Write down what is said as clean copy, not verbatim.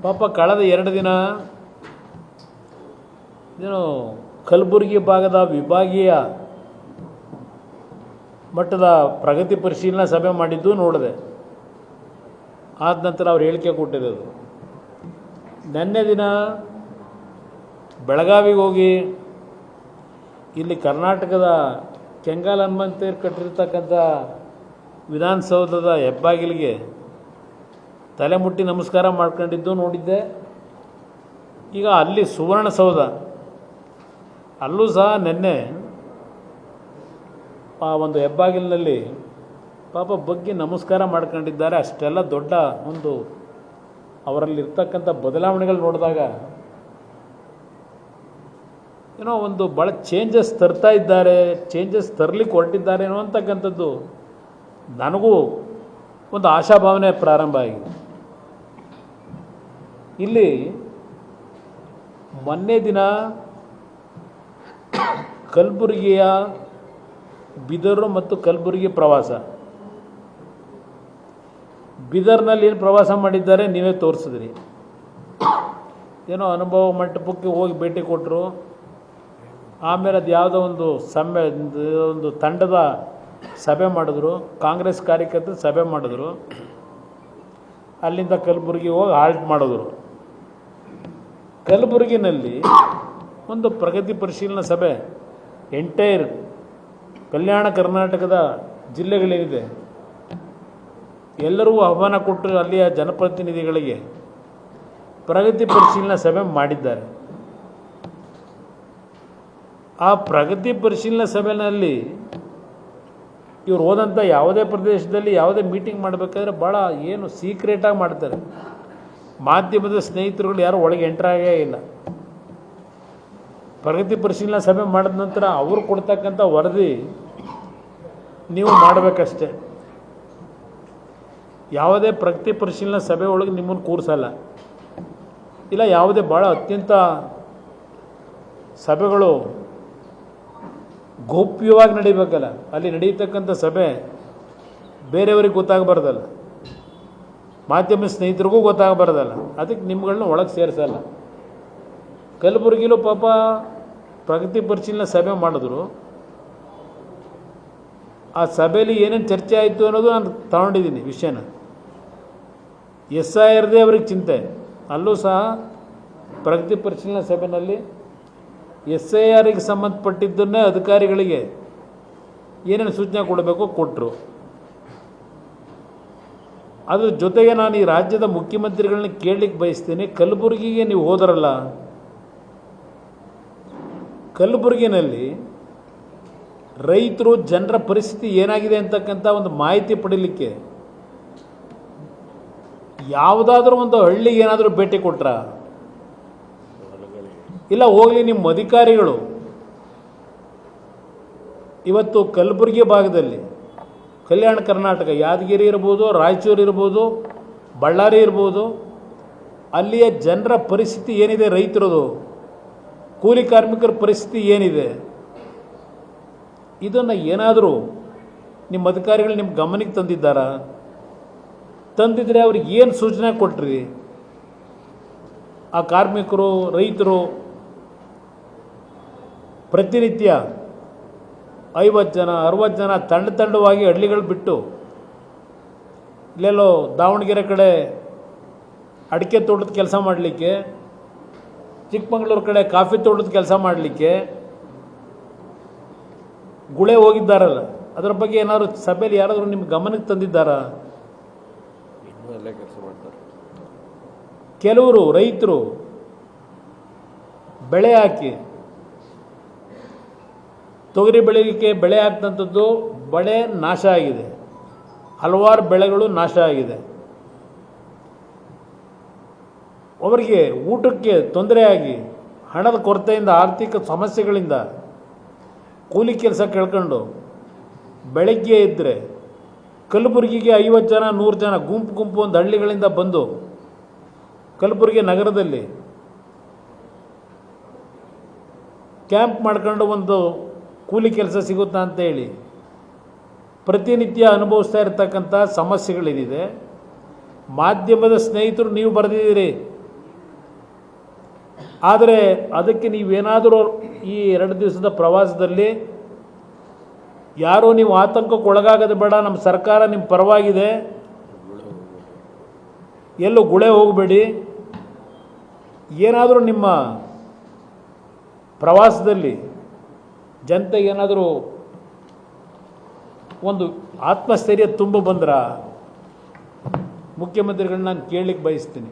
ಪಾಪ ಕಳೆದ 2 ದಿನ ಏನು ಕಲಬುರಗಿ ಭಾಗದ ವಿಭಾಗೀಯ ಮಟ್ಟದ ಪ್ರಗತಿ ಪರಿಶೀಲನಾ ಸಭೆ ಮಾಡಿದ್ದು ನೋಡಿದೆ. ಆದ ನಂತರ ಅವ್ರು ಹೇಳಿಕೆ ಕೊಟ್ಟಿರೋದು. ನಿನ್ನೆ ದಿನ ಬೆಳಗಾವಿಗೆ ಹೋಗಿ ಇಲ್ಲಿ ಕರ್ನಾಟಕದ ಕೆಂಗಲ್ ಹನುಮಂತೇರು ಕಟ್ಟಿರ್ತಕ್ಕಂಥ ವಿಧಾನಸೌಧದ ಹೆಬ್ಬಾಗಿಲಿಗೆ ತಲೆ ಮುಟ್ಟಿ ನಮಸ್ಕಾರ ಮಾಡ್ಕೊಂಡಿದ್ದು ನೋಡಿದ್ದೆ. ಈಗ ಅಲ್ಲಿ ಸುವರ್ಣಸೌಧ ಅಲ್ಲೂ ಸಹ ನಿನ್ನೆ ಆ ಒಂದು ಹೆಬ್ಬಾಗಿಲಿನಲ್ಲಿ ಪಾಪ ಬಗ್ಗೆ ನಮಸ್ಕಾರ ಮಾಡ್ಕೊಂಡಿದ್ದಾರೆ. ಅಷ್ಟೆಲ್ಲ ದೊಡ್ಡ ಒಂದು ಅವರಲ್ಲಿರ್ತಕ್ಕಂಥ ಬದಲಾವಣೆಗಳು ನೋಡಿದಾಗ ಏನೋ ಒಂದು ಭಾಳ ಚೇಂಜಸ್ ತರ್ತಾ ಇದ್ದಾರೆ, ಚೇಂಜಸ್ ತರಲಿಕ್ಕೆ ಹೊರಟಿದ್ದಾರೆ ಅನ್ನುವಂಥಕ್ಕಂಥದ್ದು ನನಗೂ ಒಂದು ಆಶಾಭಾವನೆ ಪ್ರಾರಂಭ ಆಗಿದೆ. ಇಲ್ಲಿ ಮೊನ್ನೆ ದಿನ ಕಲಬುರಗಿಯ ಬೀದರ್ ಮತ್ತು ಕಲಬುರಗಿ ಪ್ರವಾಸ, ಬೀದರ್ನಲ್ಲಿ ಏನು ಪ್ರವಾಸ ಮಾಡಿದ್ದಾರೆ ನೀವೇ ತೋರಿಸಿದ್ರಿ. ಏನೋ ಅನುಭವ ಮಂಟಪಕ್ಕೆ ಹೋಗಿ ಭೇಟಿ ಕೊಟ್ಟರು. ಆಮೇಲೆ ಅದು ಯಾವುದೋ ಒಂದು ತಂಡದ ಸಭೆ ಮಾಡಿದ್ರು, ಕಾಂಗ್ರೆಸ್ ಕಾರ್ಯಕರ್ತರು ಸಭೆ ಮಾಡಿದ್ರು. ಅಲ್ಲಿಂದ ಕಲಬುರಗಿ ಹೋಗಿ ಹಾಲ್ಟ್ ಮಾಡಿದ್ರು. ಕಲಬುರಗಿನಲ್ಲಿ ಒಂದು ಪ್ರಗತಿ ಪರಿಶೀಲನಾ ಸಭೆ ಎಂಟೈರ್ ಕಲ್ಯಾಣ ಕರ್ನಾಟಕದ ಜಿಲ್ಲೆಗಳೇನಿದೆ ಎಲ್ಲರಿಗೂ ಆಹ್ವಾನ ಕೊಟ್ಟು ಅಲ್ಲಿಯ ಜನಪ್ರತಿನಿಧಿಗಳಿಗೆ ಪ್ರಗತಿ ಪರಿಶೀಲನಾ ಸಭೆ ಮಾಡಿದ್ದಾರೆ. ಆ ಪ್ರಗತಿ ಪರಿಶೀಲನಾ ಸಭೆಯಲ್ಲಿ ಇವ್ರು ಹೋದಂಥ ಯಾವುದೇ ಪ್ರದೇಶದಲ್ಲಿ ಯಾವುದೇ ಮೀಟಿಂಗ್ ಮಾಡಬೇಕಾದ್ರೆ ಭಾಳ ಏನು ಸೀಕ್ರೆಟಾಗಿ ಮಾಡ್ತಾರೆ. ಮಾಧ್ಯಮದ ಸ್ನೇಹಿತರುಗಳು ಯಾರು ಒಳಗೆ ಎಂಟ್ರಾಗೇ ಇಲ್ಲ. ಪ್ರಗತಿ ಪರಿಶೀಲನಾ ಸಭೆ ಮಾಡಿದ ನಂತರ ಅವರು ಕೊಡ್ತಕ್ಕಂಥ ವರದಿ ನೀವು ಮಾಡಬೇಕಷ್ಟೆ. ಯಾವುದೇ ಪ್ರಗತಿ ಪರಿಶೀಲನಾ ಸಭೆ ಒಳಗೆ ನಿಮ್ಮನ್ನು ಕೂರಿಸಲ್ಲ. ಇಲ್ಲ ಯಾವುದೇ ಭಾಳ ಅತ್ಯಂತ ಸಭೆಗಳು ಗೌಪ್ಯವಾಗಿ ನಡೀಬೇಕಲ್ಲ, ಅಲ್ಲಿ ನಡೀತಕ್ಕಂಥ ಸಭೆ ಬೇರೆಯವ್ರಿಗೆ ಗೊತ್ತಾಗಬಾರ್ದಲ್ಲ, ಮಾಧ್ಯಮ ಸ್ನೇಹಿತರಿಗೂ ಗೊತ್ತಾಗಬಾರ್ದಲ್ಲ. ಅದಕ್ಕೆ ನಿಮ್ಗಳನ್ನ ಒಳಗೆ ಸೇರಿಸಲ್ಲ. ಕಲಬುರಗಿಲೂ ಪಾಪ ಪ್ರಗತಿ ಪರಿಶೀಲನಾ ಸಭೆ ಮಾಡಿದ್ರು. ಆ ಸಭೆಯಲ್ಲಿ ಏನೇನು ಚರ್ಚೆ ಆಯಿತು ಅನ್ನೋದು ನಾನು ತಗೊಂಡಿದ್ದೀನಿ ವಿಷಯನ. SIRದೇ ಅವ್ರಿಗೆ ಚಿಂತೆ. ಅಲ್ಲೂ ಸಹ ಪ್ರಗತಿ ಪರಿಶೀಲನಾ ಸಭೆಯಲ್ಲಿ SIRಗೆ ಸಂಬಂಧಪಟ್ಟಿದ್ದನ್ನೇ ಅಧಿಕಾರಿಗಳಿಗೆ ಏನೇನು ಸೂಚನೆ ಕೊಡಬೇಕು ಕೊಟ್ಟರು. ಅದ್ರ ಜೊತೆಗೆ ನಾನು ಈ ರಾಜ್ಯದ ಮುಖ್ಯಮಂತ್ರಿಗಳನ್ನ ಕೇಳಲಿಕ್ಕೆ ಬಯಸ್ತೀನಿ. ಕಲಬುರಗಿಗೆ ನೀವು ಹೋದರಲ್ಲ, ಕಲಬುರಗಿನಲ್ಲಿ ರೈತರು ಜನರ ಪರಿಸ್ಥಿತಿ ಏನಾಗಿದೆ ಅಂತಕ್ಕಂಥ ಒಂದು ಮಾಹಿತಿ ಪಡೀಲಿಕ್ಕೆ ಯಾವುದಾದ್ರೂ ಒಂದು ಹಳ್ಳಿಗೆ ಏನಾದರೂ ಭೇಟಿ ಕೊಟ್ರ? ಇಲ್ಲ ಹೋಗಲಿ ನಿಮ್ಮ ಅಧಿಕಾರಿಗಳು ಇವತ್ತು ಕಲಬುರಗಿ ಭಾಗದಲ್ಲಿ ಕಲ್ಯಾಣ ಕರ್ನಾಟಕ ಯಾದಗಿರಿ ಇರ್ಬೋದು, ರಾಯಚೂರು ಇರ್ಬೋದು, ಬಳ್ಳಾರಿ ಇರ್ಬೋದು, ಅಲ್ಲಿಯ ಜನರ ಪರಿಸ್ಥಿತಿ ಏನಿದೆ, ರೈತರದು ಕೂಲಿ ಕಾರ್ಮಿಕರ ಪರಿಸ್ಥಿತಿ ಏನಿದೆ, ಇದನ್ನು ಏನಾದರೂ ನಿಮ್ಮ ಅಧಿಕಾರಿಗಳು ನಿಮ್ಮ ಗಮನಕ್ಕೆ ತಂದಿದ್ದಾರಾ? ತಂದಿದ್ರೆ ಅವ್ರಿಗೆ ಏನು ಸೂಚನೆ ಕೊಟ್ರಿ? ಆ ಕಾರ್ಮಿಕರು, ರೈತರು ಪ್ರತಿನಿತ್ಯ 50 ಜನ 60 ಜನ ತಂಡವಾಗಿ ಹಳ್ಳಿಗಳು ಬಿಟ್ಟು ಇಲ್ಲೆಲ್ಲೋ ದಾವಣಗೆರೆ ಕಡೆ ಅಡಿಕೆ ತೋಟದ ಕೆಲಸ ಮಾಡಲಿಕ್ಕೆ, ಚಿಕ್ಕಮಗಳೂರು ಕಡೆ ಕಾಫಿ ತೋಟದ ಕೆಲಸ ಮಾಡಲಿಕ್ಕೆ ಗುಳೆ ಹೋಗಿದ್ದಾರಲ್ಲ, ಅದರ ಬಗ್ಗೆ ಏನಾದ್ರು ಸಭೆಯಲ್ಲಿ ಯಾರಾದರೂ ನಿಮ್ಮ ಗಮನಕ್ಕೆ ತಂದಿದ್ದಾರಾ? ಕೆಲವರು ರೈತರು ಬೆಳೆ ಹಾಕಿ ತೊಗರಿ ಬೆಳೆಯಲಿಕ್ಕೆ ಬೆಳೆ ಹಾಕಿದಂಥದ್ದು ಬೆಳೆ ನಾಶ ಆಗಿದೆ, ಹಲವಾರು ಬೆಳೆಗಳು ನಾಶ ಆಗಿದೆ. ಅವರಿಗೆ ಊಟಕ್ಕೆ ತೊಂದರೆಯಾಗಿ ಹಣದ ಕೊರತೆಯಿಂದ, ಆರ್ಥಿಕ ಸಮಸ್ಯೆಗಳಿಂದ ಕೂಲಿ ಕೆಲಸ ಕೇಳ್ಕೊಂಡು ಬೆಳಗ್ಗೆ ಇದ್ದರೆ ಕಲಬುರಗಿಗೆ 50 ಜನ 100 ಜನ ಗುಂಪು ಒಂದು ಹಳ್ಳಿಗಳಿಂದ ಬಂದು ಕಲಬುರಗಿ ನಗರದಲ್ಲಿ ಕ್ಯಾಂಪ್ ಮಾಡ್ಕೊಂಡು ಒಂದು ಕೂಲಿ ಕೆಲಸ ಸಿಗುತ್ತಾ ಅಂತೇಳಿ ಪ್ರತಿನಿತ್ಯ ಅನುಭವಿಸ್ತಾ ಇರತಕ್ಕಂಥ ಸಮಸ್ಯೆಗಳಿದೆ. ಮಾಧ್ಯಮದ ಸ್ನೇಹಿತರು ನೀವು ಬರೆದಿದ್ದೀರಿ, ಆದರೆ ಅದಕ್ಕೆ ನೀವೇನಾದರೂ ಈ 2 ದಿವಸದ ಪ್ರವಾಸದಲ್ಲಿ ಯಾರೂ ನೀವು ಆತಂಕಕ್ಕೆ ಒಳಗಾಗೋದು ಬೇಡ, ನಮ್ಮ ಸರ್ಕಾರ ನಿಮ್ಮ ಪರವಾಗಿದೆ, ಎಲ್ಲೂ ಗುಳೆ ಹೋಗಬೇಡಿ. ಏನಾದರೂ ನಿಮ್ಮ ಪ್ರವಾಸದಲ್ಲಿ ಜನತೆಗೆ ಏನಾದರೂ ಒಂದು ಆತ್ಮಸ್ಥೈರ್ಯ ತುಂಬ ಬಂದ್ರೆ ಮುಖ್ಯಮಂತ್ರಿಗಳನ್ನ ನಾನು ಕೇಳಲಿಕ್ಕೆ ಬಯಸ್ತೀನಿ.